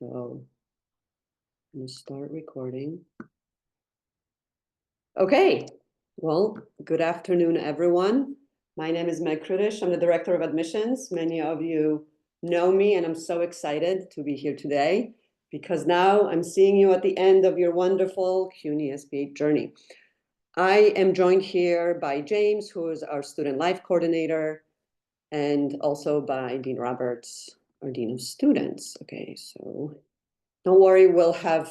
So I'm gonna start recording. Okay, well, good afternoon, everyone. My name is Meg Kritish. I'm the Director of Admissions. Many of you know me, and I'm so excited to be here today because now I'm seeing you at the end of your wonderful CUNY SPH journey. I am joined here by James, who is our Student Life Coordinator, and also by Dean Roberts, our Dean of Students. Okay, so don't worry, we'll have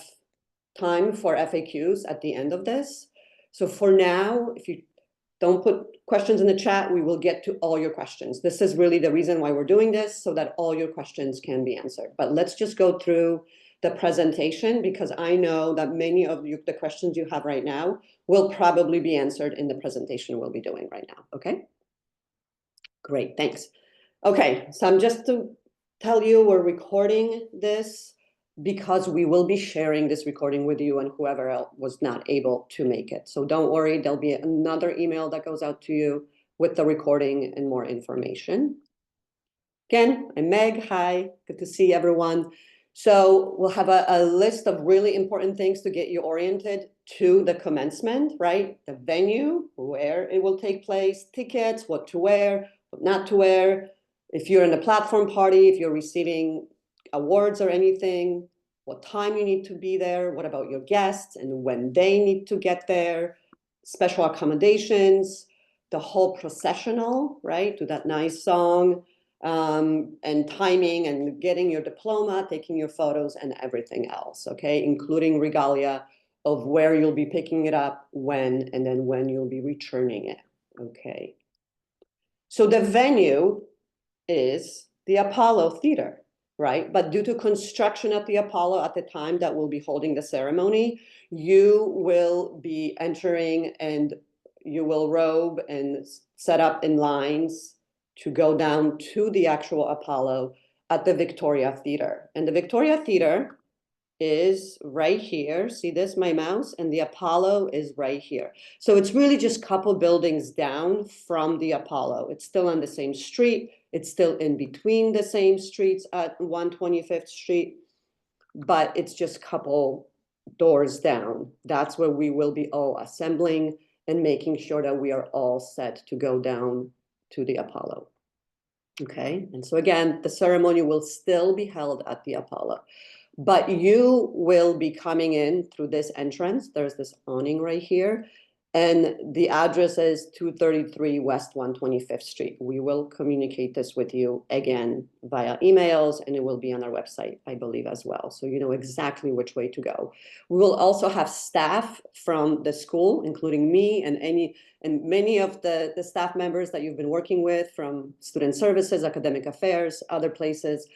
time for FAQs at the end of this. So for now, if you don't put questions in the chat, we will get to all your questions. This is really the reason why we're doing this, so that all your questions can be answered. But let's just go through the presentation, because I know that many of you, the questions you have right now will probably be answered in the presentation we'll be doing right now, okay? Great, thanks. Okay, so I'm just to tell you we're recording this because we will be sharing this recording with you and whoever else was not able to make it. So don't worry, there'll be another email that goes out to you with the recording and more information. Again, I'm Meg. Hi, good to see everyone. So we'll have a list of really important things to get you oriented to the commencement, right? The venue, where it will take place, tickets, what to wear, what not to wear. If you're in a platform party, if you're receiving awards or anything, what time you need to be there, what about your guests and when they need to get there, special accommodations, the whole processional, right? To that nice song, and timing and getting your diploma, taking your photos and everything else, okay? Including regalia of where you'll be picking it up, when, and then when you'll be returning it, okay? So the venue is the Apollo Theater, right? But due to construction at the Apollo at the time that we'll be holding the ceremony, you will be entering and you will robe and set up in lines to go down to the actual Apollo at the Victoria Theater. And the Victoria Theater is right here. See this, my mouse? And the Apollo is right here. So it's really just a couple buildings down from the Apollo. It's still on the same street. It's still in between the same streets at 125th Street, but it's just a couple doors down. That's where we will be all assembling and making sure that we are all set to go down to the Apollo. Okay, and so again, the ceremony will still be held at the Apollo, but you will be coming in through this entrance. There's this awning right here, and the address is 233 West 125th Street. We will communicate this with you again via emails, and it will be on our website, I believe, as well. So you know exactly which way to go. We will also have staff from the school, including me and many of the staff members that you've been working with from Student Services, Academic Affairs, other places,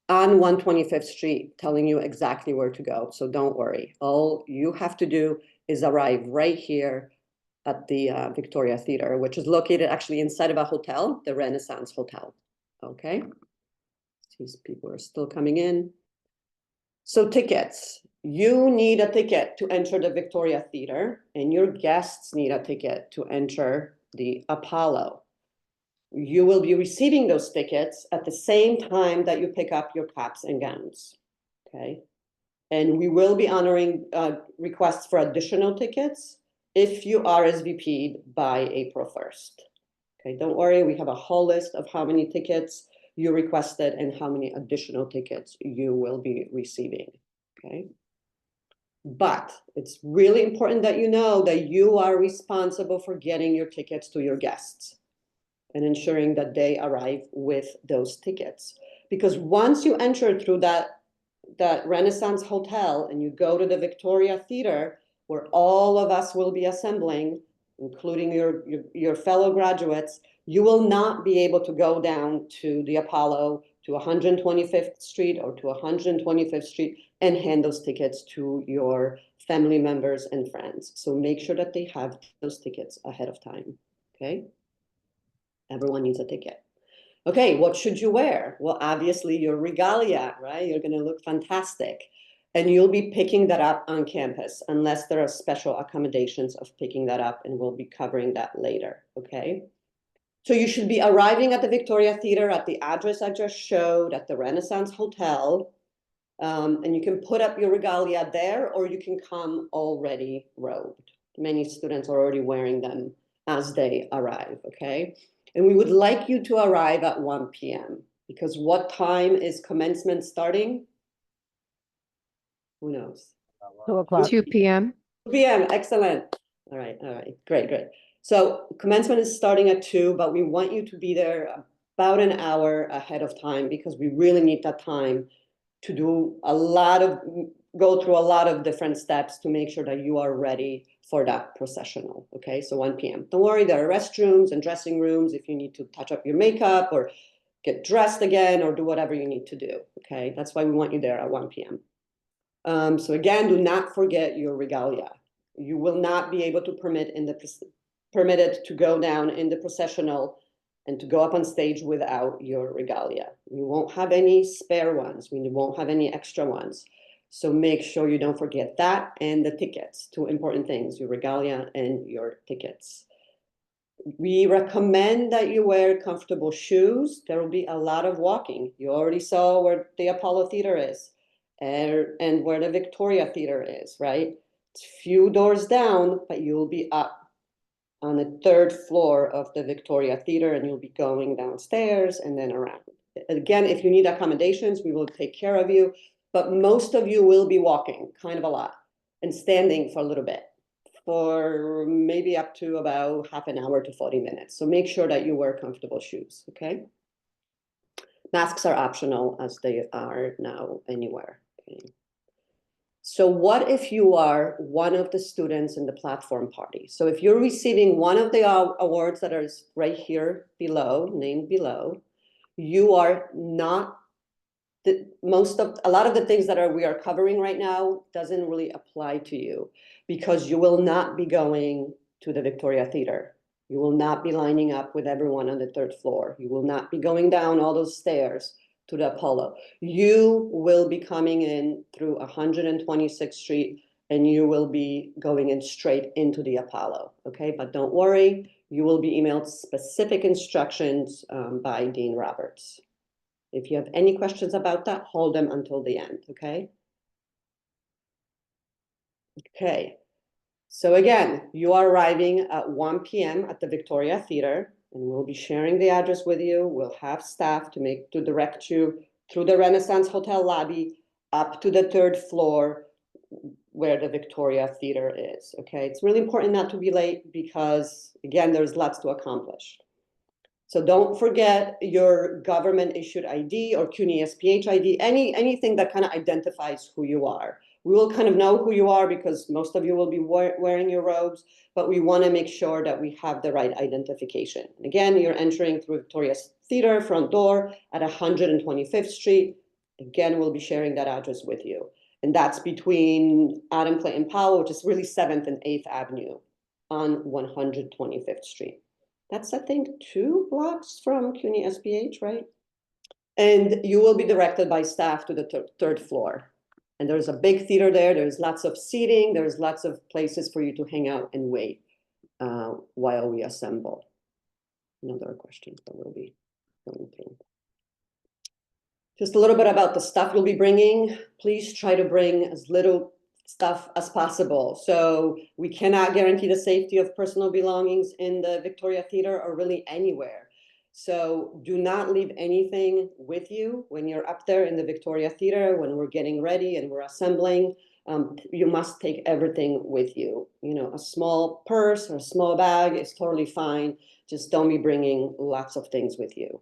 on 125th Street, telling you exactly where to go. So don't worry. All you have to do is arrive right here at the Victoria Theater, which is located actually inside of a hotel, the Renaissance Hotel. Okay. These people are still coming in. So tickets. You need a ticket to enter the Victoria Theater, and your guests need a ticket to enter the Apollo. You will be receiving those tickets at the same time that you pick up your caps and gowns, okay? And we will be honoring requests for additional tickets if you RSVP'd by April 1st. Okay, don't worry, we have a whole list of how many tickets you requested and how many additional tickets you will be receiving, okay? But it's really important that you know that you are responsible for getting your tickets to your guests and ensuring that they arrive with those tickets. Because once you enter through that Renaissance Hotel and you go to the Victoria Theater, where all of us will be assembling, including your fellow graduates, you will not be able to go down to the Apollo, to 125th Street or to 125th Street and hand those tickets to your family members and friends. So make sure that they have those tickets ahead of time, okay? Everyone needs a ticket. Okay, what should you wear? Well, obviously your regalia, right? You're gonna look fantastic. And you'll be picking that up on campus unless there are special accommodations of picking that up, and we'll be covering that later, okay? So you should be arriving at the Victoria Theater at the address I just showed at the Renaissance Hotel And you can put up your regalia there, or you can come already robed. Many students are already wearing them as they arrive, okay? And we would like you to arrive at 1 p.m. because what time is commencement starting? Who knows? 2 o'clock. 2 p.m. 2 p.m. Excellent. All right. Great. So commencement is starting at 2, but we want you to be there about an hour ahead of time because we really need that time to go through a lot of different steps to make sure that you are ready for that processional. Okay, so 1 p.m. Don't worry, there are restrooms and dressing rooms if you need to touch up your makeup or get dressed again or do whatever you need to do. Okay, that's why we want you there at 1 p.m. So again, do not forget your regalia. You will not be able to permitted to go down in the processional and to go up on stage without your regalia. We won't have any spare ones. We won't have any extra ones. So make sure you don't forget that and the tickets, 2 important things, your regalia and your tickets. We recommend that you wear comfortable shoes. There will be a lot of walking. You already saw where the Apollo Theater is and where the Victoria Theater is, right? It's a few doors down, but you'll be up on the 3rd floor of the Victoria Theater, and you'll be going downstairs and then around. Again, if you need accommodations, we will take care of you, but most of you will be walking kind of a lot and standing for a little bit for maybe up to about half an hour to 40 minutes. So make sure that you wear comfortable shoes, okay? Masks are optional as they are now anywhere, okay? So what if you are one of the students in the platform party? So if you're receiving one of the awards that are right here below, named below, you are not, a lot of the things that we are covering right now doesn't really apply to you because you will not be going to the Victoria Theater. You will not be lining up with everyone on the 3rd floor. You will not be going down all those stairs to the Apollo. You will be coming in through 126th Street and you will be going in straight into the Apollo, okay? But don't worry, you will be emailed specific instructions by Dean Roberts. If you have any questions about that, hold them until the end, okay? Okay, so again, you are arriving at 1 p.m. at the Victoria Theater, and we'll be sharing the address with you. We'll have staff to direct you through the Renaissance Hotel lobby up to the 3rd floor where the Victoria Theater is, okay? It's really important not to be late because, again, there's lots to accomplish. So don't forget your government issued ID or CUNY SPH ID, anything that kind of identifies who you are. We will kind of know who you are because most of you will be wearing your robes, but we want to make sure that we have the right identification. Again, you're entering through Victoria's Theater front door at 125th Street. Again, we'll be sharing that address with you. And that's between Adam Clayton Powell, which is really 7th and 8th Avenue on 125th Street. That's, I think, 2 blocks from CUNY SPH, right? And you will be directed by staff to the 3rd floor. And there's a big theater there. There's lots of seating. There's lots of places for you to hang out and wait while we assemble. Another question that we'll be going through. Just a little bit about the stuff you'll be bringing. Please try to bring as little stuff as possible. So we cannot guarantee the safety of personal belongings in the Victoria Theater or really anywhere. So do not leave anything with you when you're up there in the Victoria Theater, when we're getting ready and we're assembling. You must take everything with you. You know, a small purse or a small bag is totally fine. Just don't be bringing lots of things with you,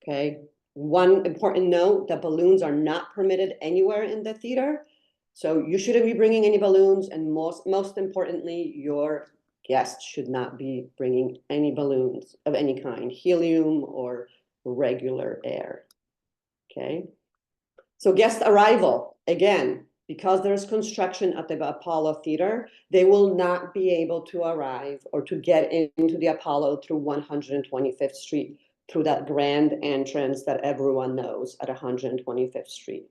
okay? One important note, that balloons are not permitted anywhere in the theater. So you shouldn't be bringing any balloons, and most importantly, your guests should not be bringing any balloons of any kind, helium or regular air, okay? So guest arrival, again, because there's construction at the Apollo Theater, they will not be able to arrive or to get into the Apollo through 125th Street, through that grand entrance that everyone knows at 125th Street.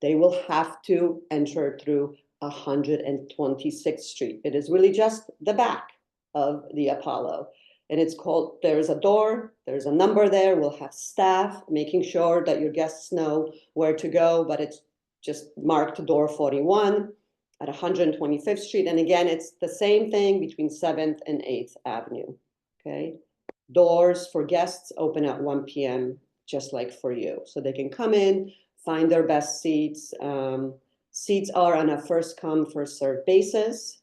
They will have to enter through 126th Street. It is really just the back of the Apollo. And it's called, there's a door, there's a number there. We'll have staff making sure that your guests know where to go, but it's just marked door 41 at 125th Street. And again, it's the same thing between 7th and 8th Avenue, okay? Doors for guests open at 1 p.m., just like for you. So they can come in, find their best seats. Seats are on a first come, first served basis,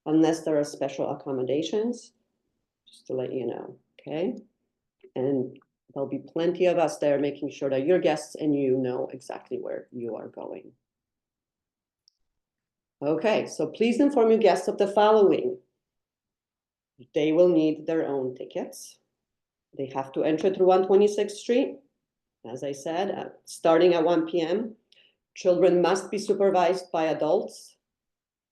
unless there are special accommodations, just to let you know, okay? And there'll be plenty of us there making sure that your guests and you know exactly where you are going. Okay, so please inform your guests of the following. They will need their own tickets. They have to enter through 126th Street, as I said, starting at 1 p.m. Children must be supervised by adults.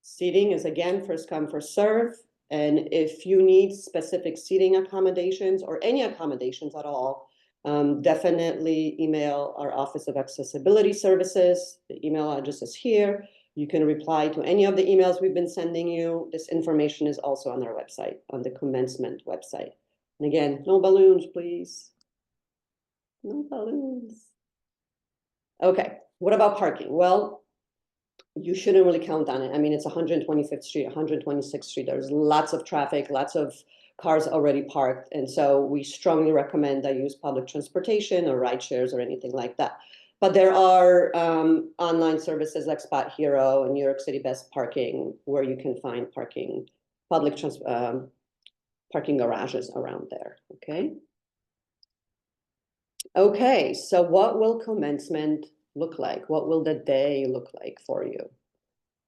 Seating is again first come, first serve. And if you need specific seating accommodations or any accommodations at all, definitely email our Office of Accessibility Services. The email address is here. You can reply to any of the emails we've been sending you. This information is also on our website, on the Commencement website. And again, no balloons, please. No balloons. Okay, what about parking? Well, you shouldn't really count on it. I mean, it's 125th Street, 126th Street. There's lots of traffic, lots of cars already parked. And so we strongly recommend that you use public transportation or ride shares or anything like that. But there are online services like Spot Hero and New York City Best Parking where you can find parking, parking garages around there, okay? Okay, so what will commencement look like? What will the day look like for you?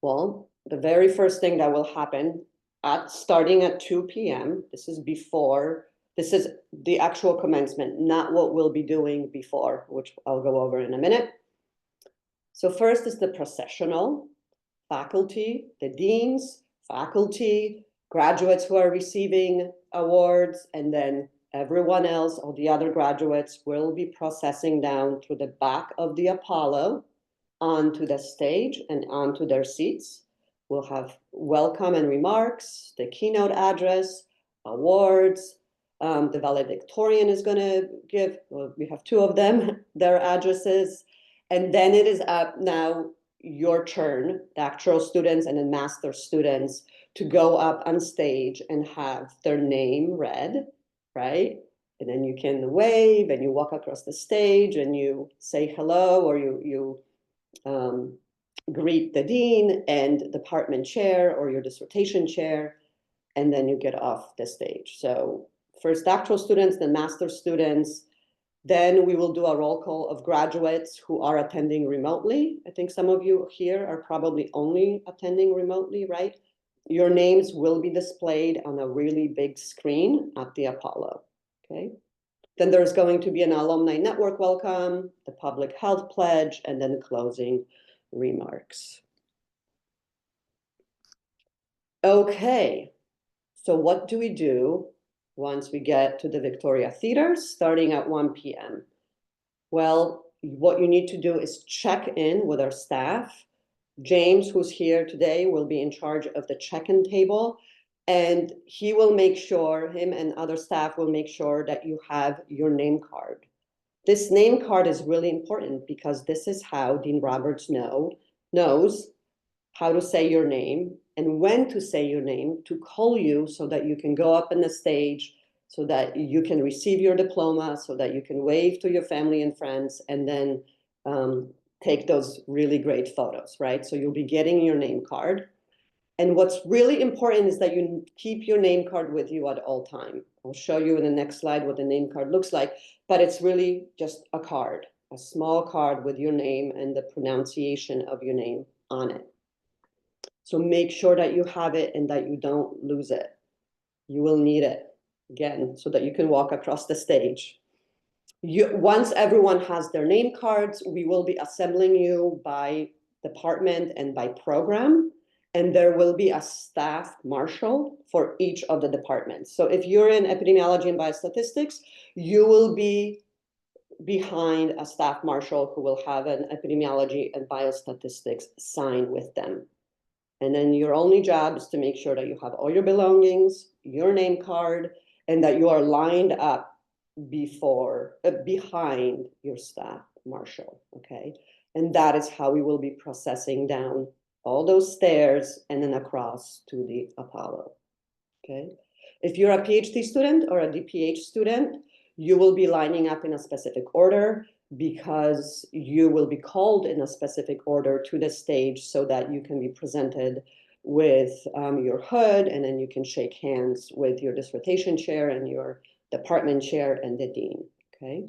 Well, the very first thing that will happen starting at 2 p.m., this is the actual commencement, not what we'll be doing before, which I'll go over in a minute. So first is the processional. Faculty, the deans, faculty, graduates who are receiving awards, and then everyone else, all the other graduates, will be processing down through the back of the Apollo onto the stage and onto their seats. We'll have welcome and remarks, the keynote address, awards. The valedictorian is going to give, well, we have two of them, their addresses. And then it is up now your turn, the actual students and the master students, to go up on stage and have their name read, right? And then you can wave and you walk across the stage and you say hello, or you greet the dean and department chair or your dissertation chair, and then you get off the stage. So first doctoral students, then master students. Then we will do a roll call of graduates who are attending remotely. I think some of you here are probably only attending remotely, right? Your names will be displayed on a really big screen at the Apollo, okay? Then there's going to be an alumni network welcome, the public health pledge, and then closing remarks. Okay, so what do we do once we get to the Victoria Theater starting at 1 p.m.? Well, what you need to do is check in with our staff. James, who's here today, will be in charge of the check-in table, and he will make sure, him and other staff will make sure that you have your name card. This name card is really important because this is how Dean Roberts knows how to say your name and when to say your name, to call you so that you can go up on the stage, so that you can receive your diploma, so that you can wave to your family and friends, and then take those really great photos, right? So you'll be getting your name card. And what's really important is that you keep your name card with you at all time. I'll show you in the next slide what the name card looks like, but it's really just a card, a small card with your name and the pronunciation of your name on it. So make sure that you have it and that you don't lose it. You will need it, again, so that you can walk across the stage. Once everyone has their name cards, we will be assembling you by department and by program, and there will be a staff marshal for each of the departments. So if you're in epidemiology and biostatistics, you will be behind a staff marshal who will have an epidemiology and biostatistics sign with them. And then your only job is to make sure that you have all your belongings, your name card, and that you are lined up behind your staff marshal, okay? And that is how we will be processing down all those stairs and then across to the Apollo, okay? If you're a PhD student or a DPH student, you will be lining up in a specific order because you will be called in a specific order to the stage so that you can be presented with your hood, and then you can shake hands with your dissertation chair and your department chair and the dean, okay?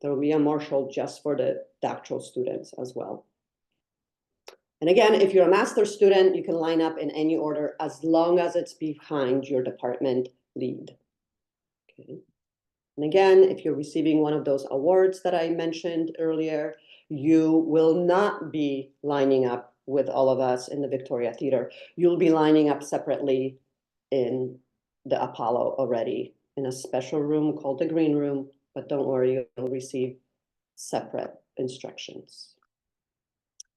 There will be a marshal just for the doctoral students as well. And again, if you're a master's student, you can line up in any order as long as it's behind your department lead. Okay. And again, if you're receiving one of those awards that I mentioned earlier, you will not be lining up with all of us in the Victoria Theater. You'll be lining up separately in the Apollo already in a special room called the green room, but don't worry, you'll receive separate instructions.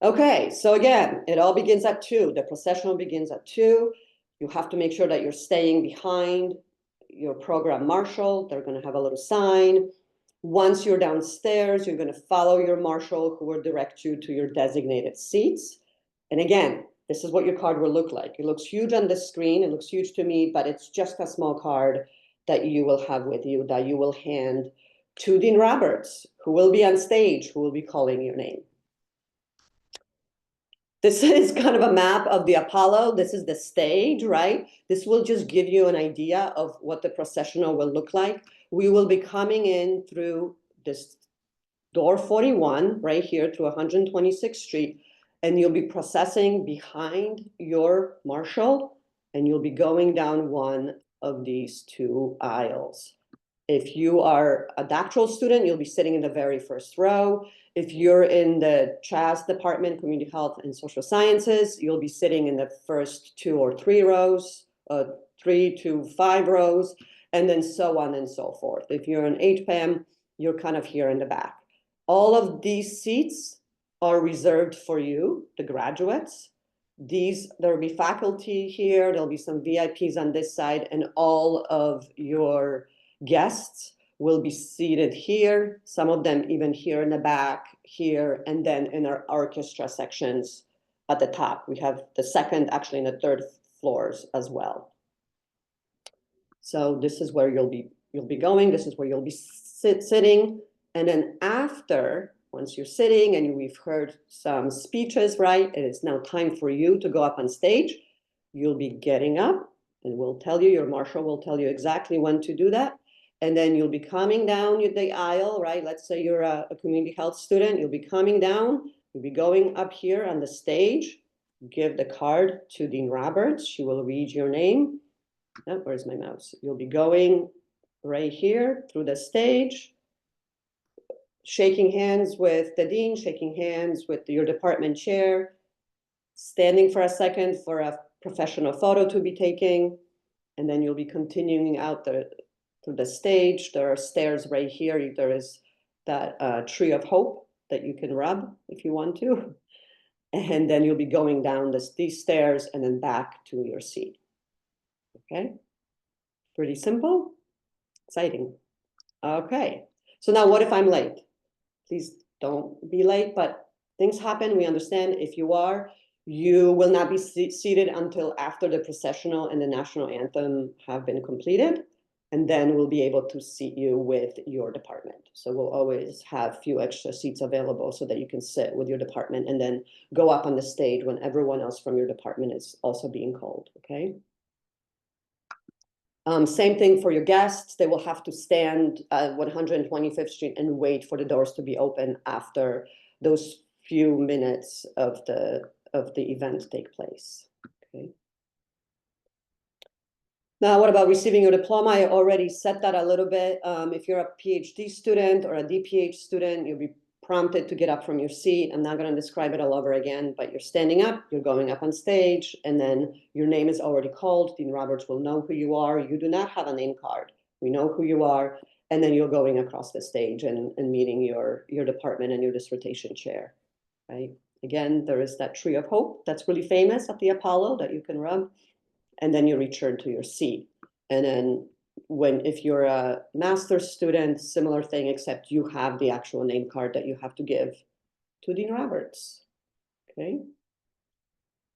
Okay, so again, it all begins at 2. The processional begins at 2. You have to make sure that you're staying behind your program marshal. They're going to have a little sign. Once you're downstairs, you're going to follow your marshal, who will direct you to your designated seats. And again, this is what your card will look like. It looks huge on the screen. It looks huge to me, but it's just a small card that you will have with you, that you will hand to Dean Roberts, who will be on stage, who will be calling your name. This is kind of a map of the Apollo. This is the stage, right? This will just give you an idea of what the processional will look like. We will be coming in through this door 41 right here through 126th Street, and you'll be processing behind your marshal, and you'll be going down one of these 2 aisles. If you are a doctoral student, you'll be sitting in the very first row. If you're in the CHAS department, Community Health and Social Sciences, you'll be sitting in the first 2 or 3 rows, 3 to 5 rows, and then so on and so forth. If you're an HPAM, you're kind of here in the back. All of these seats are reserved for you, the graduates. There'll be faculty here, there'll be some VIPs on this side, and all of your guests will be seated here, some of them even here in the back, here, and then in our orchestra sections at the top. We have the second, actually, and the third floors as well. So this is where you'll be going. This is where you'll be sitting. And then after, once you're sitting and we've heard some speeches, right, it is now time for you to go up on stage. You'll be getting up, and we'll tell you, your marshal will tell you exactly when to do that. And then you'll be coming down the aisle, right? Let's say you're a community health student. You'll be coming down. You'll be going up here on the stage. Give the card to Dean Roberts. She will read your name. Oh, where's my mouse? You'll be going right here through the stage, shaking hands with the dean, shaking hands with your department chair, standing for a second for a professional photo to be taken, and then you'll be continuing out through the stage. There are stairs right here. There is that tree of hope that you can rub if you want to. And then you'll be going down these stairs and then back to your seat. Okay, pretty simple, exciting. Okay, so now what if I'm late? Please don't be late, but things happen, we understand. If you are, you will not be seated until after the processional and the national anthem have been completed, and then we'll be able to seat you with your department. So we'll always have a few extra seats available so that you can sit with your department and then go up on the stage when everyone else from your department is also being called, okay? Same thing for your guests. They will have to stand at 125th Street and wait for the doors to be open after those few minutes of the event take place. Okay. Now, what about receiving your diploma? I already said that a little bit. If you're a PhD student or a DPH student, you'll be prompted to get up from your seat. I'm not going to describe it all over again, but you're standing up, you're going up on stage, and then your name is already called. Dean Roberts will know who you are. You do not have a name card. We know who you are. And then you're going across the stage and meeting your department and your dissertation chair, right? Again, there is that tree of hope that's really famous at the Apollo that you can rub. And then you return to your seat. And then if you're a master's student, similar thing, except you have the actual name card that you have to give to Dean Roberts. Okay.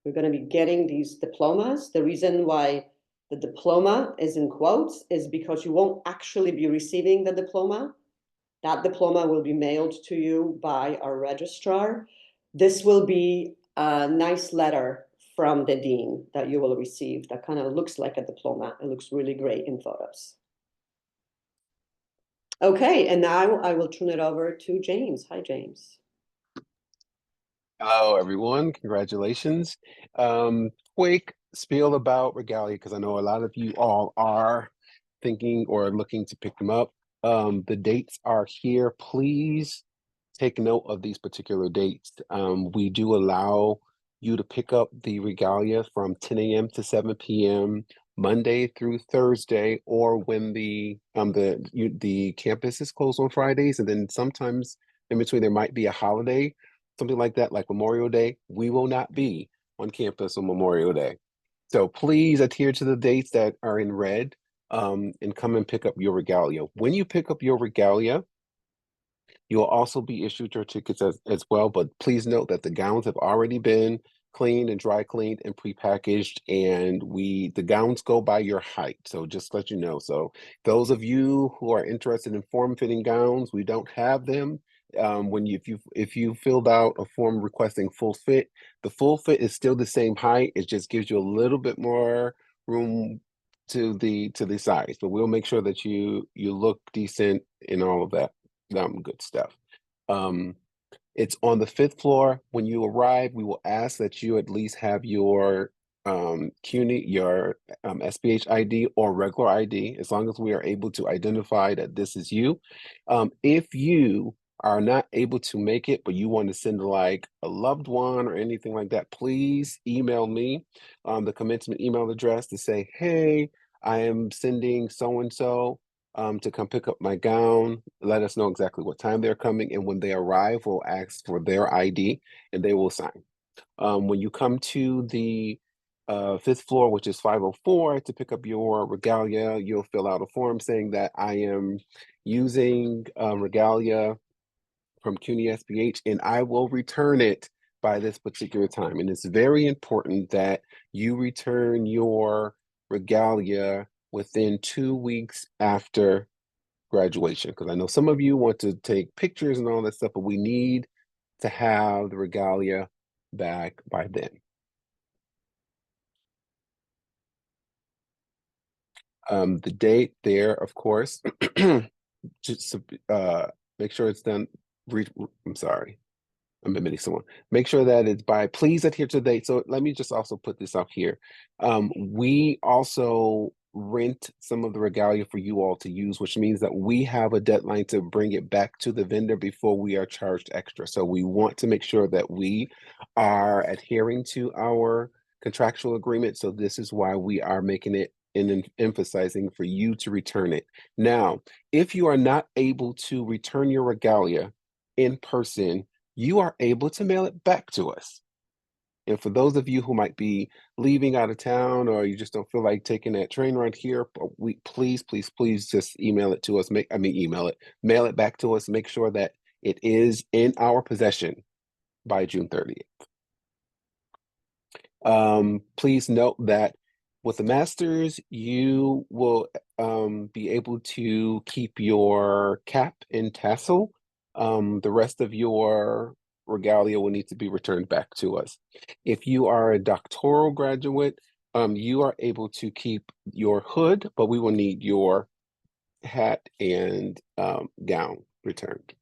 We're going to be getting these diplomas. The reason why the diploma is in quotes is because you won't actually be receiving the diploma. That diploma will be mailed to you by our registrar. This will be a nice letter from the dean that you will receive that kind of looks like a diploma. It looks really great in photos. Okay, and now I will turn it over to James. Hi, James. Hello, everyone. Congratulations. Quick spiel about regalia, because I know a lot of you all are thinking or looking to pick them up. The dates are here. Please take note of these particular dates. We do allow you to pick up the regalia from 10 a.m. to 7 p.m. Monday through Thursday, or when the campus is closed on Fridays, and then sometimes in between there might be a holiday, something like that, like Memorial Day. We will not be on campus on Memorial Day. So please adhere to the dates that are in red, and come and pick up your regalia. When you pick up your regalia, you'll also be issued your tickets as well, but please note that the gowns have already been cleaned and dry cleaned and prepackaged, and the gowns go by your height. So just let you know. So those of you who are interested in form-fitting gowns, we don't have them. If you filled out a form requesting full fit, the full fit is still the same height. It just gives you a little bit more room to the size, but we'll make sure that you look decent in all of that good stuff. It's on the 5th floor. When you arrive, we will ask that you at least have your CUNY, your SPH ID or regular ID, as long as we are able to identify that this is you. If you are not able to make it, but you want to send like a loved one or anything like that, please email me the commencement email address to say, hey, I am sending so-and-so to come pick up my gown. Let us know exactly what time they're coming, and when they arrive, we'll ask for their ID and they will sign. When you come to the 5th floor, which is 504, to pick up your regalia, you'll fill out a form saying that I am using regalia from CUNY SPH, and I will return it by this particular time. And it's very important that you return your regalia within 2 weeks after graduation, because I know some of you want to take pictures and all that stuff, but we need to have the regalia back by then. The date there, of course, just make sure it's done. I'm sorry, I'm admitting someone. Make sure that it's by, please adhere to the date. So let me just also put this up here. We also rent some of the regalia for you all to use, which means that we have a deadline to bring it back to the vendor before we are charged extra. So we want to make sure that we are adhering to our contractual agreement. So this is why we are making it and emphasizing for you to return it. Now, if you are not able to return your regalia in person, you are able to mail it back to us. And for those of you who might be leaving out of town, or you just don't feel like taking that train ride here, please just email it to us. Mail it back to us. Make sure that it is in our possession by June 30th. Please note that with the masters, you will be able to keep your cap and tassel. The rest of your regalia will need to be returned back to us. If you are a doctoral graduate, you are able to keep your hood, but we will need your hat and gown returned.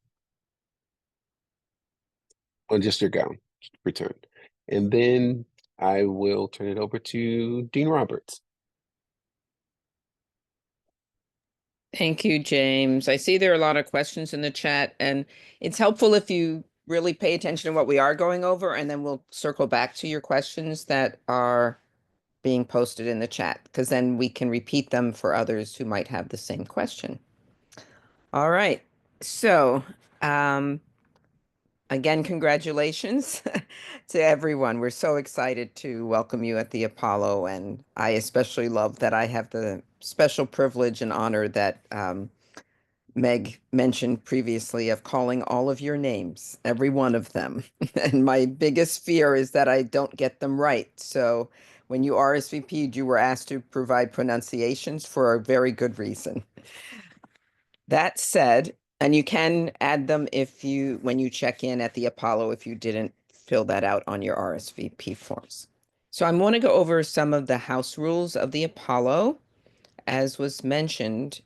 Or just your gown returned. And then I will turn it over to Dean Roberts. Thank you, James. I see there are a lot of questions in the chat, and it's helpful if you really pay attention to what we are going over, and then we'll circle back to your questions that are being posted in the chat, because then we can repeat them for others who might have the same question. All right. So, again, congratulations to everyone. We're so excited to welcome you at the Apollo, and I especially love that I have the special privilege and honor that Meg mentioned previously of calling all of your names, every one of them. And my biggest fear is that I don't get them right. So when you RSVP'd, you were asked to provide pronunciations for a very good reason. That said, and you can add them when you check in at the Apollo, if you didn't fill that out on your RSVP forms. So I'm going to go over some of the house rules of the Apollo. As was mentioned,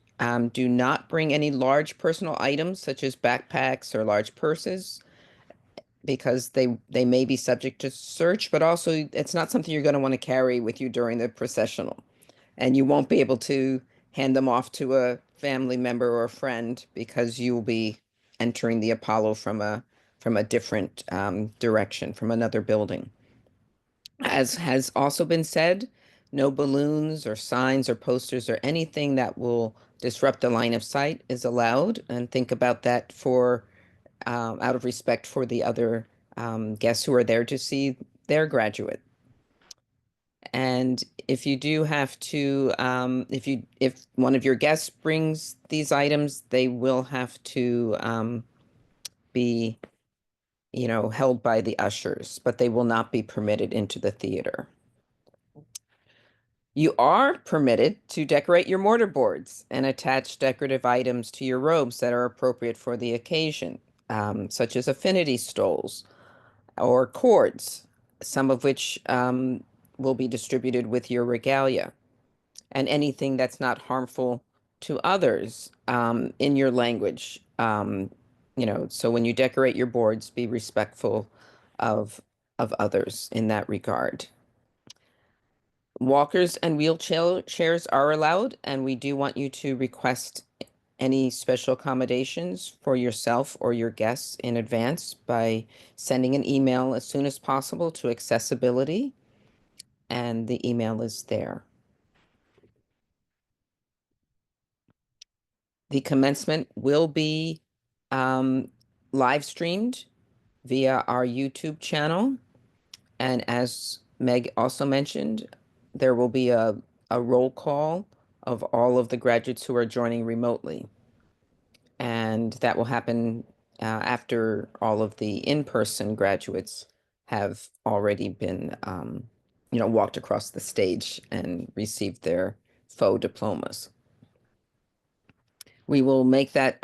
do not bring any large personal items such as backpacks or large purses because they may be subject to search, but also it's not something you're going to want to carry with you during the processional. And you won't be able to hand them off to a family member or a friend because you will be entering the Apollo from a different direction, from another building. As has also been said, no balloons or signs or posters or anything that will disrupt the line of sight is allowed. And think about that for out of respect for the other guests who are there to see their graduate. And if you do have to, if one of your guests brings these items, they will have to be, held by the ushers, but they will not be permitted into the theater. You are permitted to decorate your mortarboards and attach decorative items to your robes that are appropriate for the occasion, such as affinity stoles or cords, some of which will be distributed with your regalia, and anything that's not harmful to others in your language. So when you decorate your boards, be respectful of others in that regard. Walkers and wheelchairs are allowed, and we do want you to request any special accommodations for yourself or your guests in advance by sending an email as soon as possible to accessibility, and the email is there. The commencement will be live streamed via our YouTube channel. And as Meg also mentioned, there will be a roll call of all of the graduates who are joining remotely. And that will happen after all of the in-person graduates have already been, walked across the stage and received their faux diplomas. We will make that,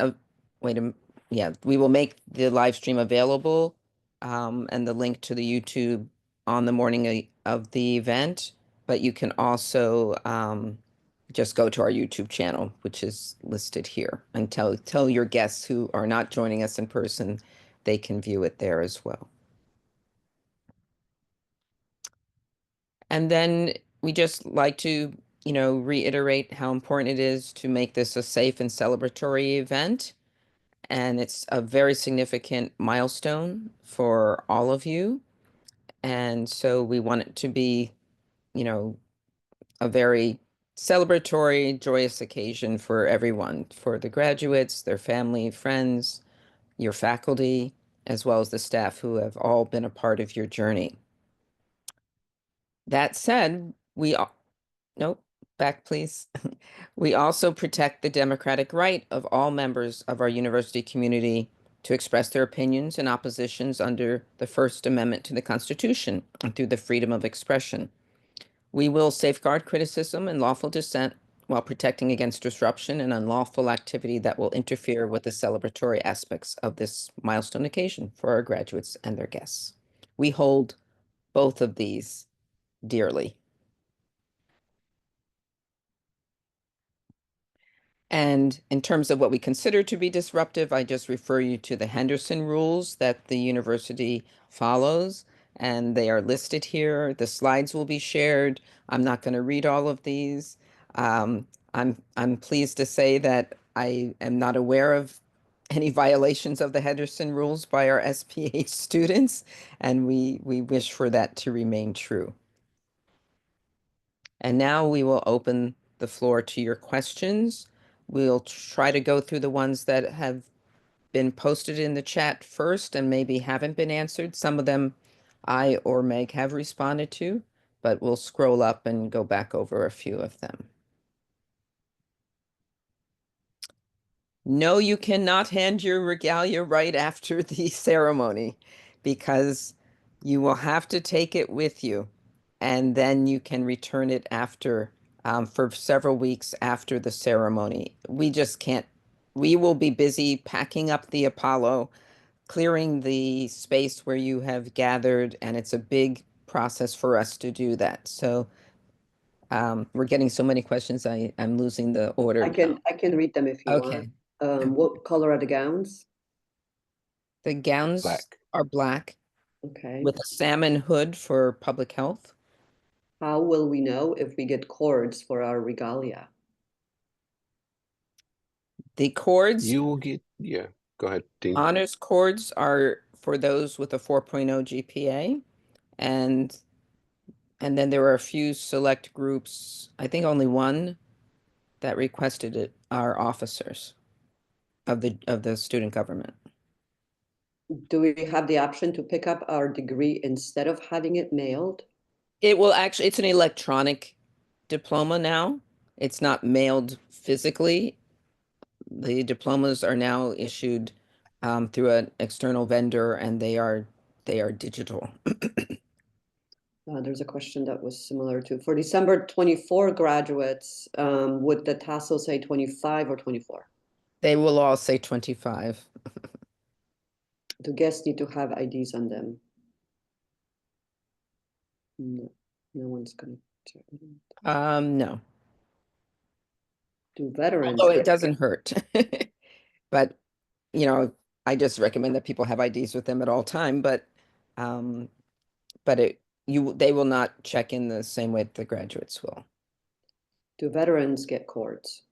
we will make the live stream available and the link to the YouTube on the morning of the event, but you can also just go to our YouTube channel, which is listed here, and tell your guests who are not joining us in person, they can view it there as well. And then we just like to, reiterate how important it is to make this a safe and celebratory event. And it's a very significant milestone for all of you. And so we want it to be, a very celebratory, joyous occasion for everyone, for the graduates, their family, friends, your faculty, as well as the staff who have all been a part of your journey. That said, nope, back please. We also protect the democratic right of all members of our university community to express their opinions and oppositions under the First Amendment to the Constitution and through the freedom of expression. We will safeguard criticism and lawful dissent while protecting against disruption and unlawful activity that will interfere with the celebratory aspects of this milestone occasion for our graduates and their guests. We hold both of these dearly. And in terms of what we consider to be disruptive, I just refer you to the Henderson rules that the university follows, and they are listed here. The slides will be shared. I'm not going to read all of these. I'm pleased to say that I am not aware of any violations of the Henderson rules by our SPH students, and we wish for that to remain true. And now we will open the floor to your questions. We'll try to go through the ones that have been posted in the chat first and maybe haven't been answered. Some of them I or Meg have responded to, but we'll scroll up and go back over a few of them. No, you cannot hand your regalia right after the ceremony because you will have to take it with you and then you can return it after for several weeks after the ceremony. We just can't. We will be busy packing up the Apollo, clearing the space where you have gathered, and it's a big process for us to do that. So we're getting so many questions. I'm losing the order now. I can read them if you want. Okay. What color are the gowns? The gowns Black. are black Okay. with a salmon hood for public health. How will we know if we get cords for our regalia? The cords, You will get, yeah, go ahead, Dean. honors cords are for those with a 4.0 GPA. And then there are a few select groups, I think only one that requested it are officers of the student government. Do we have the option to pick up our degree instead of having it mailed? It will actually, it's an electronic diploma now. It's not mailed physically. The diplomas are now issued through an external vendor and they are digital. There's a question that was similar to, for December 24 graduates, would the tassel say 25 or 24? They will all say 25. Do guests need to have IDs on them? No, no one's gonna. No. Do veterans? Although it doesn't hurt. But, you know, I just recommend that people have IDs with them at all time, but they will not check in the same way that the graduates will. Do veterans get cords?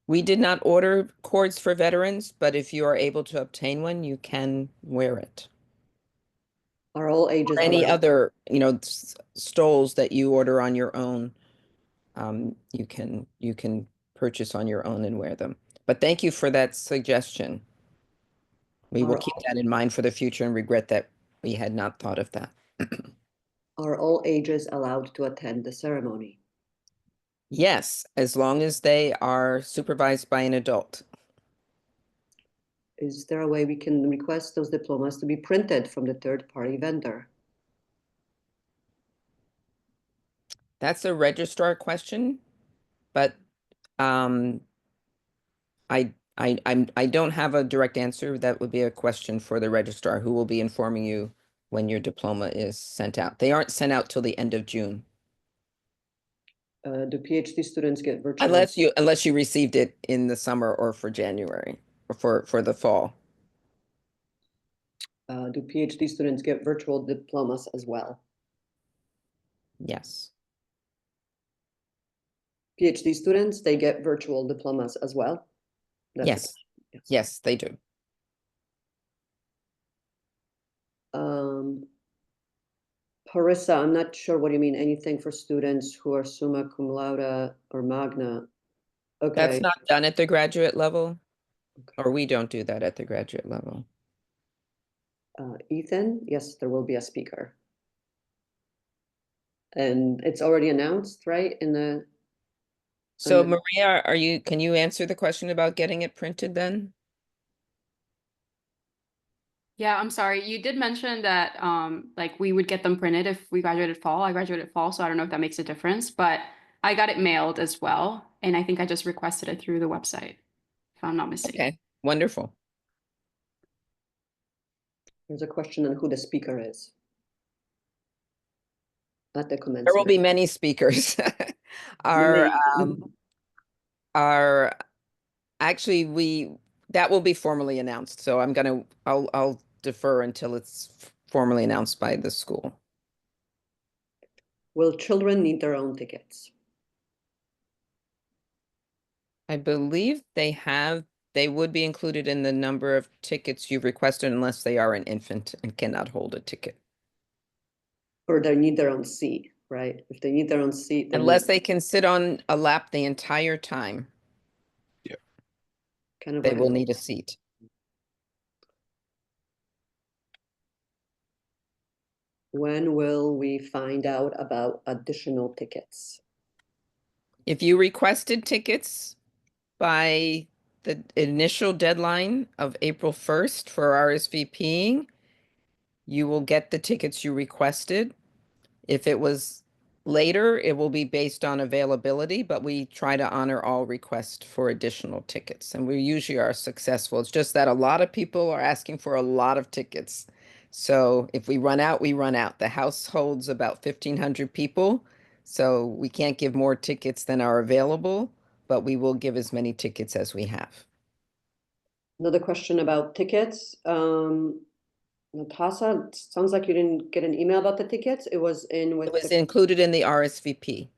We did not order cords for veterans, but if you are able to obtain one, you can wear it. Are all ages Or any allowed? other, stoles that you order on your own, you can purchase on your own and wear them. But thank you for that suggestion. We will Are keep that in mind for the future and regret that we had not thought of that. Are all ages allowed to attend the ceremony? Yes, as long as they are supervised by an adult. Is there a way we can request those diplomas to be printed from the third-party vendor? That's a registrar question, but I don't have a direct answer. That would be a question for the registrar who will be informing you when your diploma is sent out. They aren't sent out till the end of June. Do PhD students get virtual? Unless you received it in the summer or for January or for the fall. Do PhD students get virtual diplomas as well? Yes. PhD students, they get virtual diplomas as well? Yes. Yes, they do. Parissa, I'm not sure what you mean, anything for students who are summa cum laude or magna. Okay. That's not done at the graduate level, or we don't do that at the graduate level. Ethan, yes, there will be a speaker. And it's already announced, right? So Maria, can you answer the question about getting it printed then? Yeah, I'm sorry. You did mention that like we would get them printed if we graduated fall. I graduated fall, so I don't know if that makes a difference, but I got it mailed as well. And I think I just requested it through the website, if I'm not mistaken. Okay, wonderful. There's a question on who the speaker is at the commencement. There will be many speakers. Actually, that will be formally announced. So I'll defer until it's formally announced by the school. Will children need their own tickets? I believe they would be included in the number of tickets you've requested unless they are an infant and cannot hold a ticket. Or they need their own seat, right? If they need their own seat. Unless they can sit on a lap the entire time. Yeah. Kind of they will need a seat. When will we find out about additional tickets? If you requested tickets by the initial deadline of April 1st for RSVPing, you will get the tickets you requested. If it was later, it will be based on availability, but we try to honor all requests for additional tickets, and we usually are successful. It's just that a lot of people are asking for a lot of tickets. So if we run out, we run out. The house holds about 1,500 people, so we can't give more tickets than are available, but we will give as many tickets as we have. Another question about tickets. Natasha, it sounds like you didn't get an email about the tickets. It was in It with was the, included in the RSVP.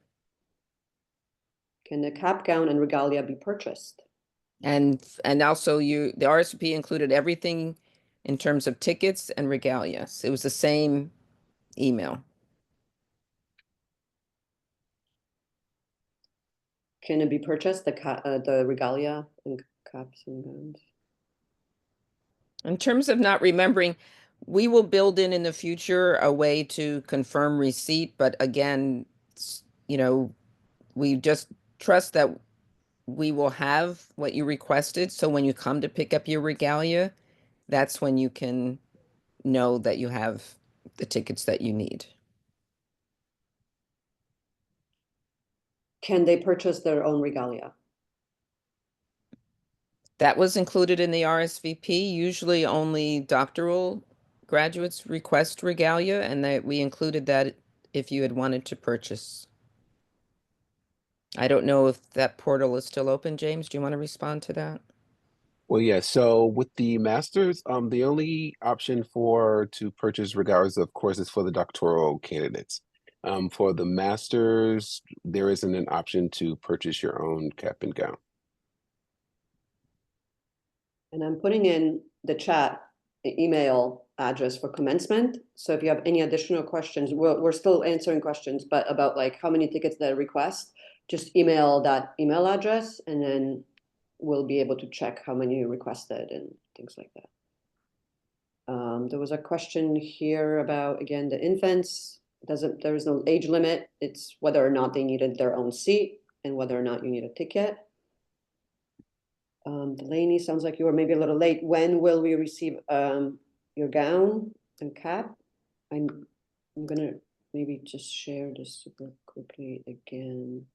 can the cap gown and regalia be purchased? And also the RSVP included everything in terms of tickets and regalias. It was the same email. Can it be purchased, the regalia and caps and gowns? In terms of not remembering, we will build in the future a way to confirm receipt, but again, we just trust that we will have what you requested. So when you come to pick up your regalia, that's when you can know that you have the tickets that you need. Can they purchase their own regalia? That was included in the RSVP. Usually only doctoral graduates request regalia, and that we included that if you had wanted to purchase. I don't know if that portal is still open. James, do you want to respond to that? Well, yeah, so with the masters, the only option to purchase regalia, of course, is for the doctoral candidates. For the masters, there isn't an option to purchase your own cap and gown. And I'm putting in the chat the email address for commencement. So if you have any additional questions, we're still answering questions, but about like how many tickets they request, just email that email address, and then we'll be able to check how many you requested and things like that. There was a question here about, again, the infants. There is no age limit. It's whether or not they needed their own seat and whether or not you need a ticket. Delaney, sounds like you were maybe a little late. When will we receive your gown and cap? I'm gonna maybe just share this super quickly again.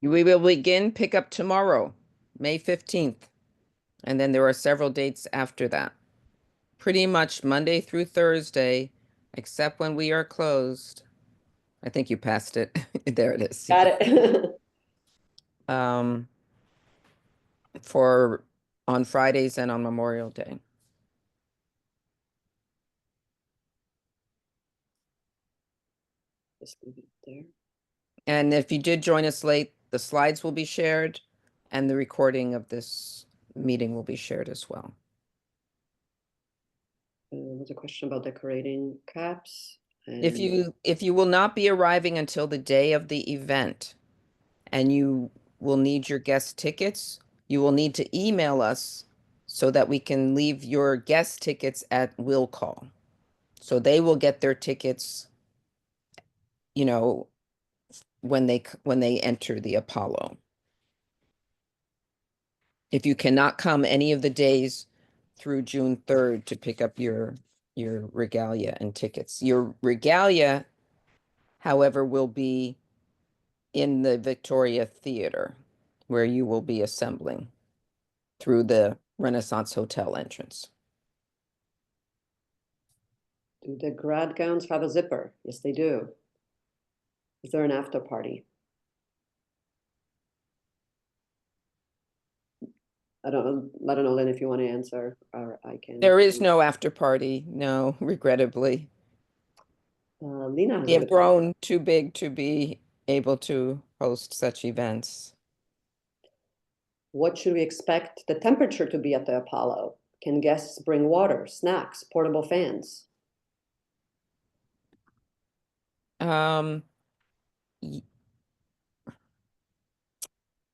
We will begin pickup tomorrow, May 15th. And then there are several dates after that. Pretty much Monday through Thursday, except when we are closed. I think you passed it. There it is. Got it. For on Fridays and on Memorial Day. Just leave it there. And if you did join us late, the slides will be shared and the recording of this meeting will be shared as well. There's a question about decorating caps. If you will not be arriving until the day of the event and you will need your guest tickets, you will need to email us so that we can leave your guest tickets at will call. So they will get their tickets, when they enter the Apollo. If you cannot come any of the days through June 3rd to pick up your regalia and tickets. Your regalia, however, will be in the Victoria Theater, where you will be assembling through the Renaissance Hotel entrance. Do the grad gowns have a zipper? Yes, they do. Is there an after party? I don't know, Lynn, if you want to answer, or I can. There is no after party, no, regrettably. Lena has We have grown too big to be able to host such events. What should we expect the temperature to be at the Apollo? Can guests bring water, snacks, portable fans?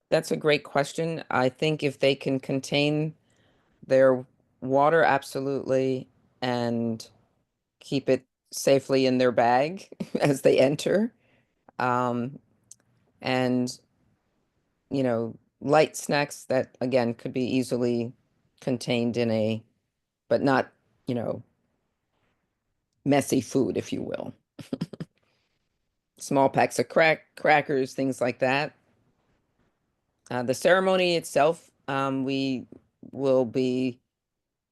That's a great question. I think if they can contain their water, absolutely, and keep it safely in their bag as they enter. And, light snacks that, again, could be easily contained in a, but not, you know, messy food, if you will. Small packs of crackers, things like that. The ceremony itself, we will be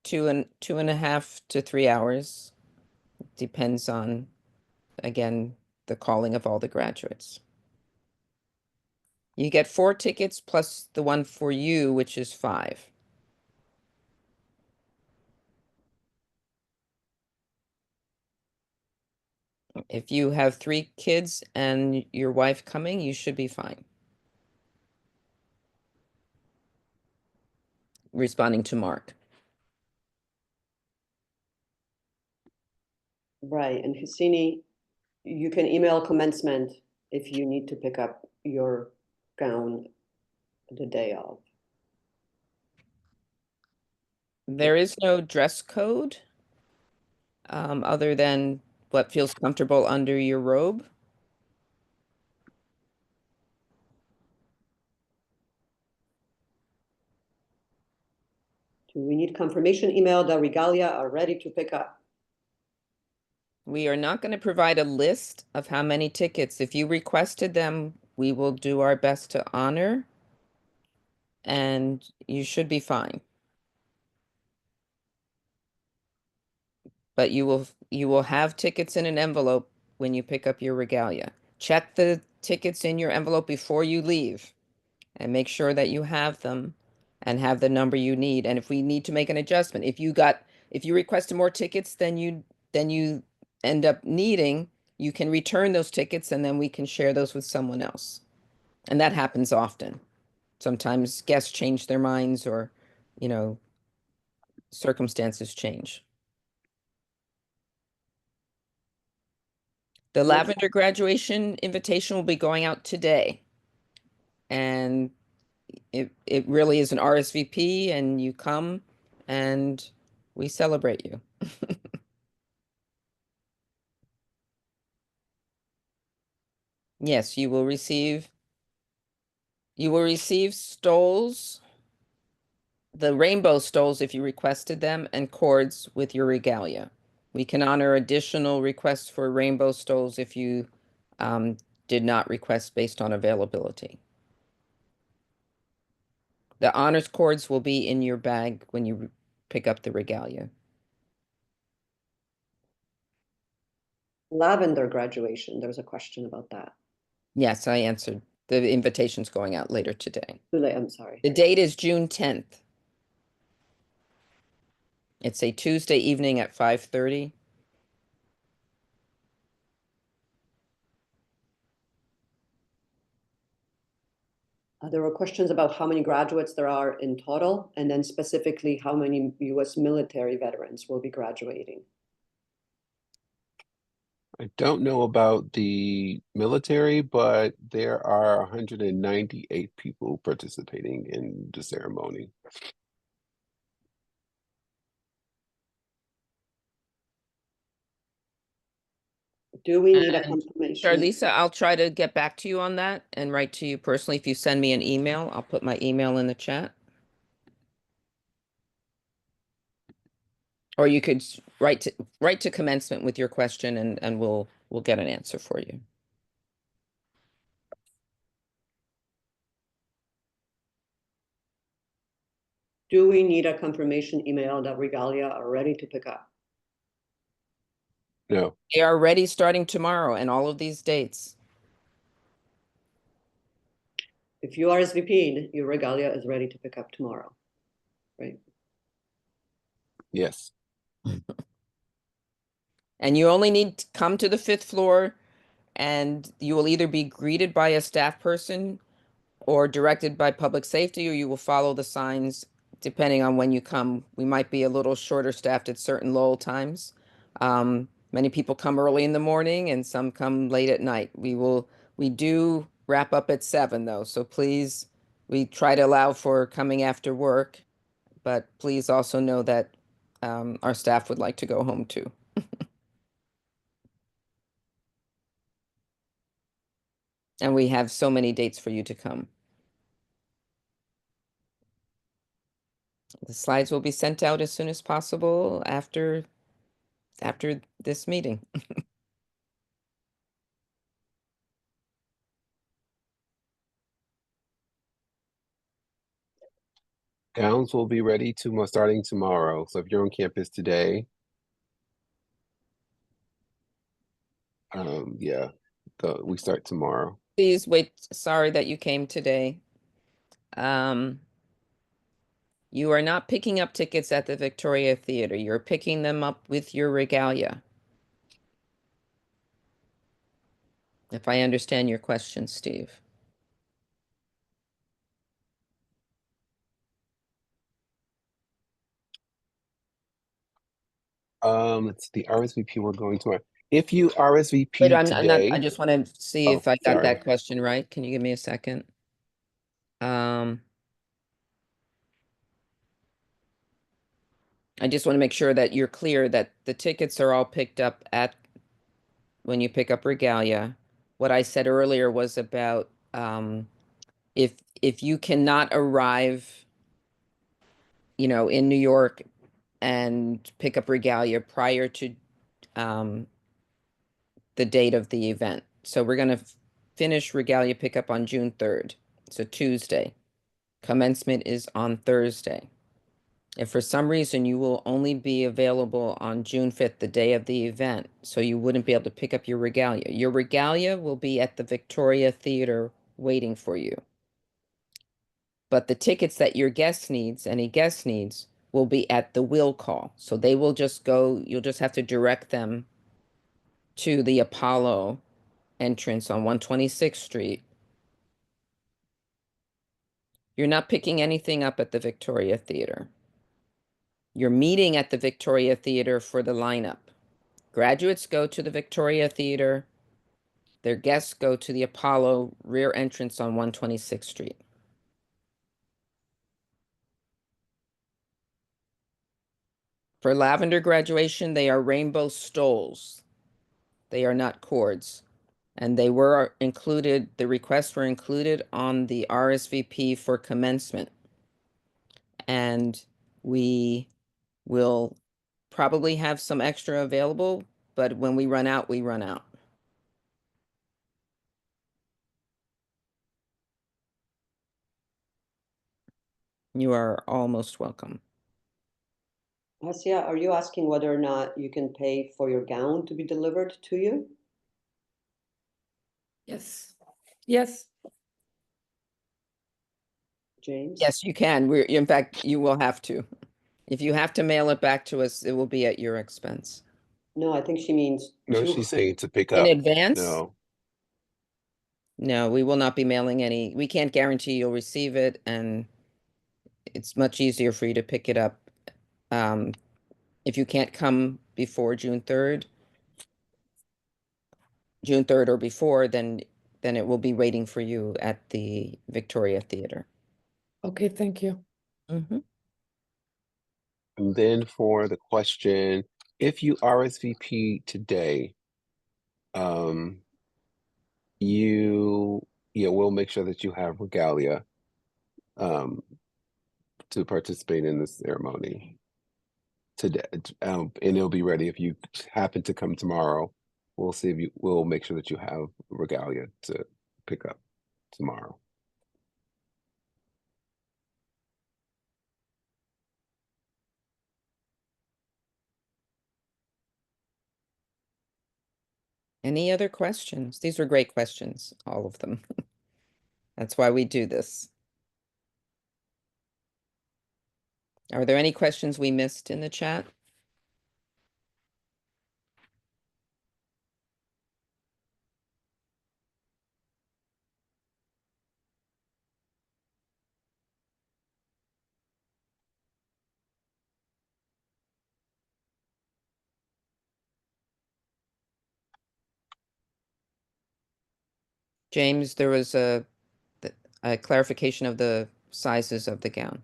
2.5 to 3 hours. Depends on, again, the calling of all the graduates. You get 4 tickets plus the one for you, which is 5. If you have 3 kids and your wife coming, you should be fine. Responding to Mark. Right, and Husseini, you can email commencement if you need to pick up your gown the day of. There is no dress code, other than what feels comfortable under your robe. Do we need confirmation email that regalia are ready to pick up? We are not going to provide a list of how many tickets. If you requested them, we will do our best to honor, and you should be fine. But you will have tickets in an envelope when you pick up your regalia. Check the tickets in your envelope before you leave and make sure that you have them and have the number you need. And if we need to make an adjustment, if you requested more tickets than you end up needing, you can return those tickets and then we can share those with someone else. And that happens often. Sometimes guests change their minds or, you know, circumstances change. The lavender graduation invitation will be going out today. And it really is an RSVP, and you come and we celebrate you. Yes, you will receive stoles, the rainbow stoles if you requested them, and cords with your regalia. We can honor additional requests for rainbow stoles if you did not request based on availability. The honors cords will be in your bag when you pick up the regalia. Lavender graduation, there's a question about that. Yes, I answered. The invitation's going out later today. Too late, I'm sorry. The date is June 10th. It's a Tuesday evening at 5:30. There were questions about how many graduates there are in total, and then specifically how many US military veterans will be graduating. I don't know about the military, but there are 198 people participating in the ceremony. Do we need a And confirmation? Charlisa, I'll try to get back to you on that and write to you personally. If you send me an email, I'll put my email in the chat. Or you could write to commencement with your question and we'll get an answer for you. Do we need a confirmation email that regalia are ready to pick up? No. They are ready starting tomorrow and all of these dates. If you RSVP'd, your regalia is ready to pick up tomorrow, right? Yes. And you only need to come to the 5th floor, and you will either be greeted by a staff person or directed by public safety, or you will follow the signs depending on when you come. We might be a little shorter staffed at certain lull times. Many people come early in the morning and some come late at night. We do wrap up at 7 though, so please, we try to allow for coming after work, but please also know that our staff would like to go home too. And we have so many dates for you to come. The slides will be sent out as soon as possible after this meeting. Gowns will be ready to starting tomorrow. So if you're on campus today, yeah, we start tomorrow. Please wait. Sorry that you came today. You are not picking up tickets at the Victoria Theater. You're picking them up with your regalia. If I understand your question, Steve. It's the RSVP we're going to. If you RSVP Wait, I'm not, I today, just want to see oh, if I got sorry. that question right. Can you give me a second? I just want to make sure that you're clear that the tickets are all picked up at when you pick up regalia. What I said earlier was about if you cannot arrive, in New York and pick up regalia prior to the date of the event. So we're going to finish regalia pickup on June 3rd. So Tuesday. Commencement is on Thursday. If for some reason you will only be available on June 5th, the day of the event, so you wouldn't be able to pick up your regalia will be at the Victoria Theater waiting for you. But the tickets that your any guest needs, will be at the will call. So they will just go, you'll just have to direct them to the Apollo entrance on 126th Street. You're not picking anything up at the Victoria Theater. You're meeting at the Victoria Theater for the lineup. Graduates go to the Victoria Theater. Their guests go to the Apollo rear entrance on 126th Street. For lavender graduation, they are rainbow stoles. They are not cords. And they were included, the requests were included on the RSVP for commencement. And we will probably have some extra available, but when we run out, we run out. You are almost welcome. Asia, are you asking whether or not you can pay for your gown to be delivered to you? Yes. Yes. James? Yes, you can. In fact, you will have to. If you have to mail it back to us, it will be at your expense. No, I think she means No, to. she's saying to pick In up. advance? No. No, we will not be mailing any. We can't guarantee you'll receive it, and it's much easier for you to pick it up. If you can't come before June 3rd or before, then it will be waiting for you at the Victoria Theater. Okay, thank you. Mm-hmm. And then for the question, if you RSVP today, we'll make sure that you have regalia to participate in the ceremony today, and it'll be ready. If you happen to come tomorrow, we'll make sure that you have regalia to pick up tomorrow. Any other questions? These were great questions, all of them. That's why we do this. Are there any questions we missed in the chat? James, there was a clarification of the sizes of the gown.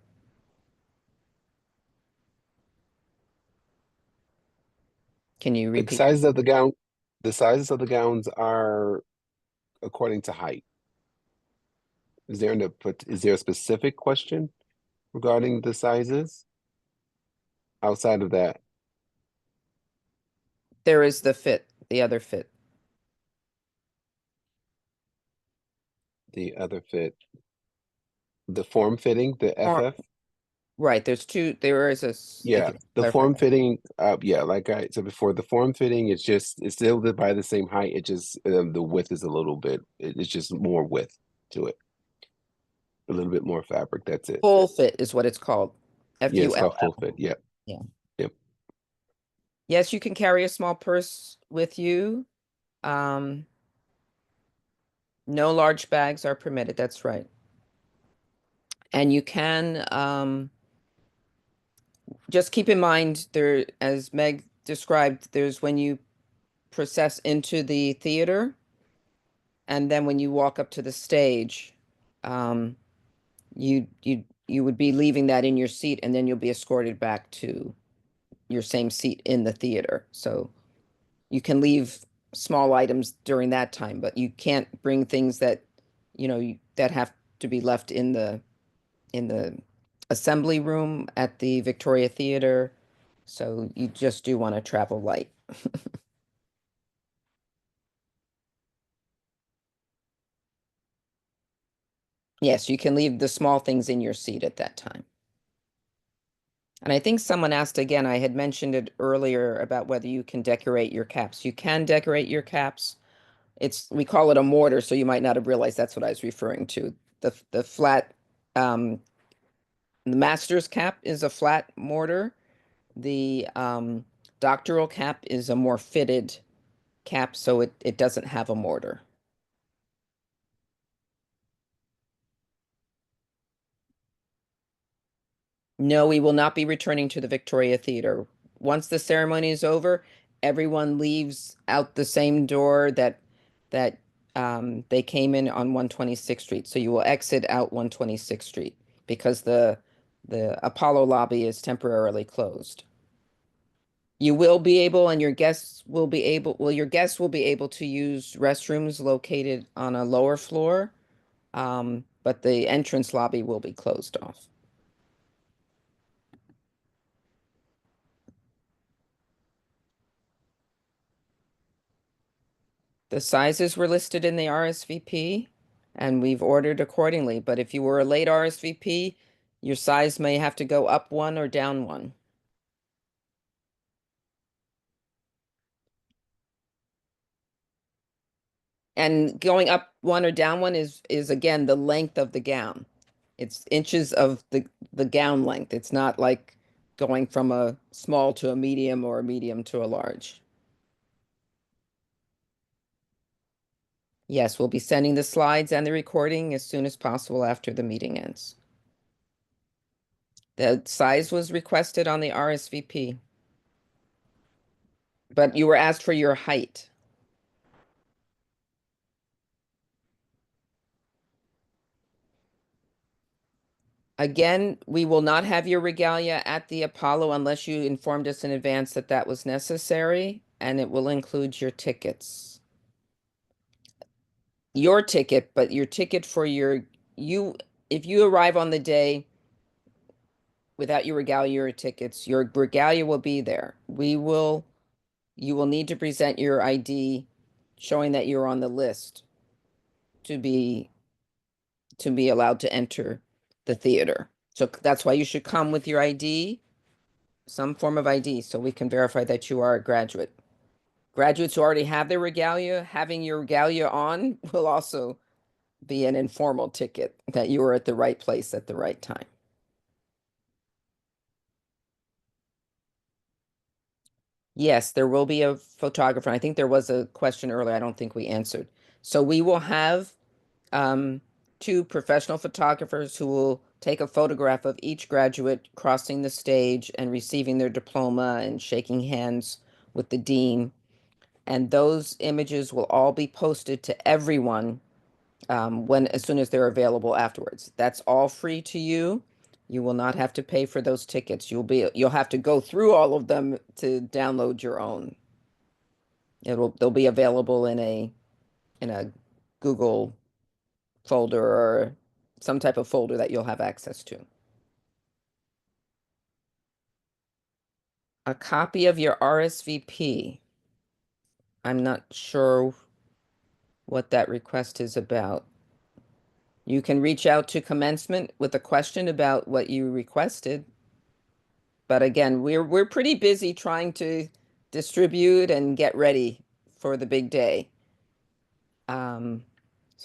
Can you The repeat? sizes of the gowns are according to height. Is there a specific question regarding the sizes? Outside of that, There is the other fit. the other fit, the form fitting, the Or- FF. Right, there is if Yeah, you the clarify form that. fitting, yeah, like I said before, the form fitting is just, it's still by the same height. It just, the width is a little bit, it's just more width to it. A little bit more fabric, that's it. Full fit is what it's called. Yeah, it's called FULL. full fit, yeah. Yeah. Yep. Yes, you can carry a small purse with you. No large bags are permitted, that's right. And you can, just keep in mind there, as Meg described, there's when you process into the theater, and then when you walk up to the stage, um, you would be leaving that in your seat, and then you'll be escorted back to your same seat in the theater. So you can leave small items during that time, but you can't bring things that, that have to be left in the assembly room at the Victoria Theater. So you just do want to travel light. Yes, you can leave the small things in your seat at that time. And I think someone asked again, I had mentioned it earlier about whether you can decorate your caps. You can decorate your caps. We call it a mortar, so you might not have realized that's what I was referring to. The flat, the master's cap is a flat mortar. The doctoral cap is a more fitted cap, so it doesn't have a mortar. No, we will not be returning to the Victoria Theater. Once the ceremony is over, everyone leaves out the same door that they came in on 126th Street. So you will exit out 126th Street because the Apollo lobby is temporarily closed. You will be able, and your guests will be able, well, your guests will be able to use restrooms located on a lower floor, but the entrance lobby will be closed off. The sizes were listed in the RSVP, and we've ordered accordingly. But if you were a late RSVP, your size may have to go up one or down one. And going up one or down one is again the length of the gown. It's inches of the gown length. It's not like going from a small to a medium or a medium to a large. Yes, we'll be sending the slides and the recording as soon as possible after the meeting ends. The size was requested on the RSVP. But you were asked for your height. Again, we will not have your regalia at the Apollo unless you informed us in advance that that was necessary, and it will include your tickets. Your ticket, but your ticket for if you arrive on the day without your regalia or tickets, your regalia will be there. You will need to present your ID showing that you're on the list to be allowed to enter the theater. So that's why you should come with your ID, some form of ID, so we can verify that you are a graduate. Graduates who already have their regalia, having your regalia on will also be an informal ticket that you are at the right place at the right time. Yes, there will be a photographer. I think there was a question earlier. I don't think we answered. So we will have two professional photographers who will take a photograph of each graduate crossing the stage and receiving their diploma and shaking hands with the dean. And those images will all be posted to everyone as soon as they're available afterwards. That's all free to you. You will not have to pay for those tickets. You'll have to go through all of them to download your own. They'll be available in a Google folder or some type of folder that you'll have access to. a copy of your RSVP. I'm not sure what that request is about. You can reach out to Commencement with a question about what you requested. But again, we're pretty busy trying to distribute and get ready for the big day. So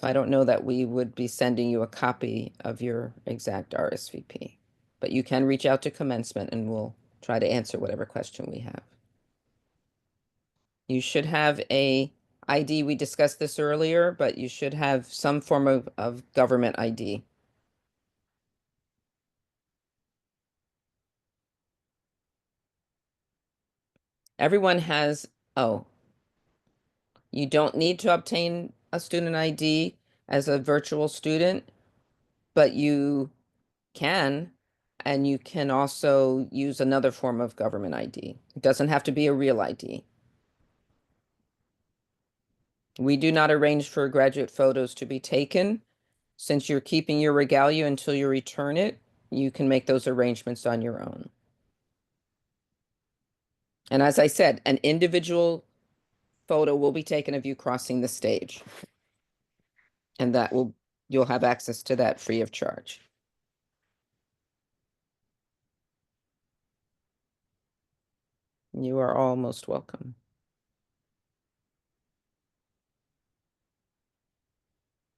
I don't know that we would be sending you a copy of your exact RSVP, but you can reach out to Commencement and we'll try to answer whatever question we have. You should have a ID. We discussed this earlier, but you should have some form of government ID. Everyone has, oh, you don't need to obtain a student ID as a virtual student, but you can, and you can also use another form of government ID. It doesn't have to be a real ID. We do not arrange for graduate photos to be taken. Since you're keeping your regalia until you return it, you can make those arrangements on your own. And as I said, an individual photo will be taken of you crossing the stage. And you'll have access to that free of charge. You are all most welcome.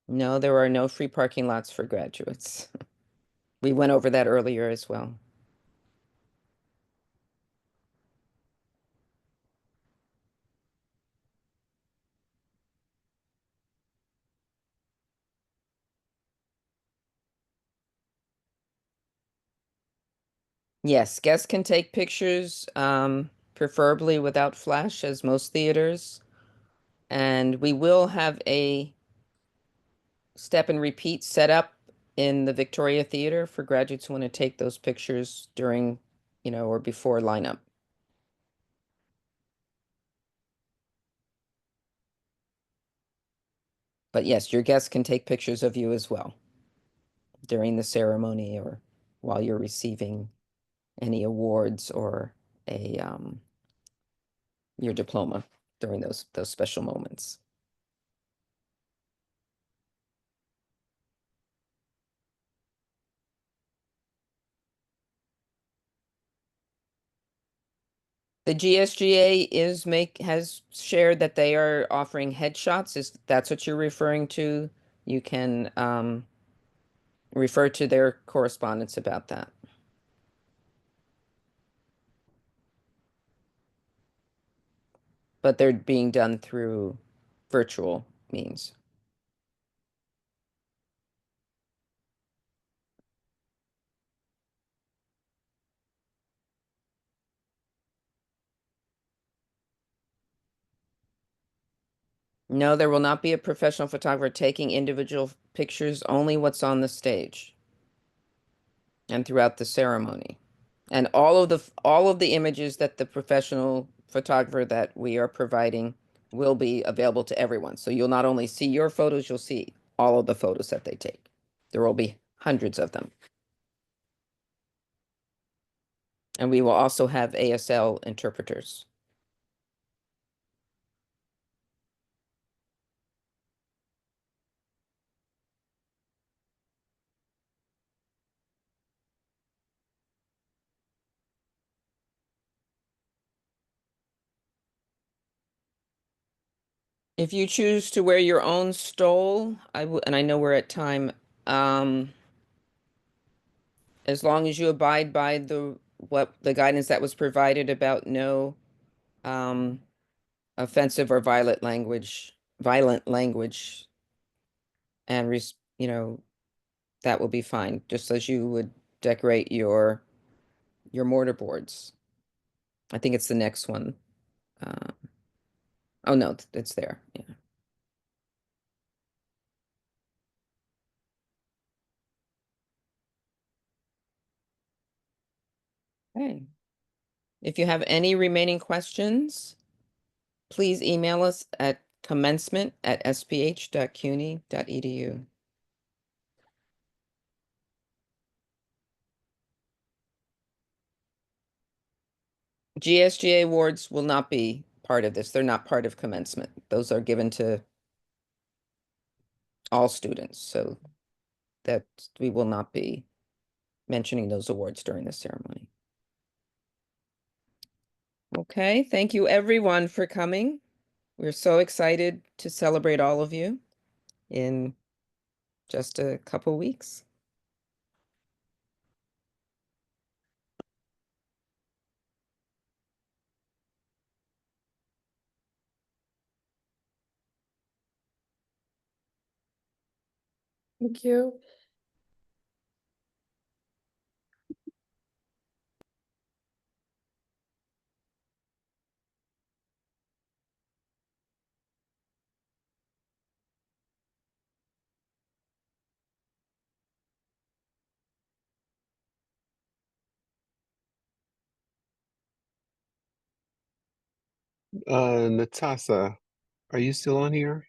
No, there are no free parking lots for graduates. We went over that earlier as well. Yes, guests can take pictures, preferably without flash, as most theaters. And we will have a step and repeat set up in the Victoria Theater for graduates who want to take those pictures during, or before lineup. But yes, your guests can take pictures of you as well during the ceremony or while you're receiving any awards or your diploma during those special moments. The GSGA has shared that they are offering headshots. Is that's what you're referring to? You can refer to their correspondence about that. But they're being done through virtual means. No, there will not be a professional photographer taking individual pictures, only what's on the stage and throughout the ceremony. And all of the images that the professional photographer that we are providing will be available to everyone. So you'll not only see your photos, you'll see all of the photos that they take. There will be hundreds of them. And we will also have ASL interpreters. If you choose to wear your own stole, and I know we're at time, as long as you abide by the guidance that was provided about no offensive or violent language, and that will be fine, just as you would decorate your mortar boards. I think it's the next one. Oh no, it's there. Yeah. Okay. If you have any remaining questions, please email us at commencement@sph.cuny.edu. GSGA awards will not be part of this. They're not part of commencement. Those are given to all students, so that we will not be mentioning those awards during the ceremony. Okay, thank you everyone for coming. We're so excited to celebrate all of you in just a couple weeks. Thank you. Natasha, are you still on here?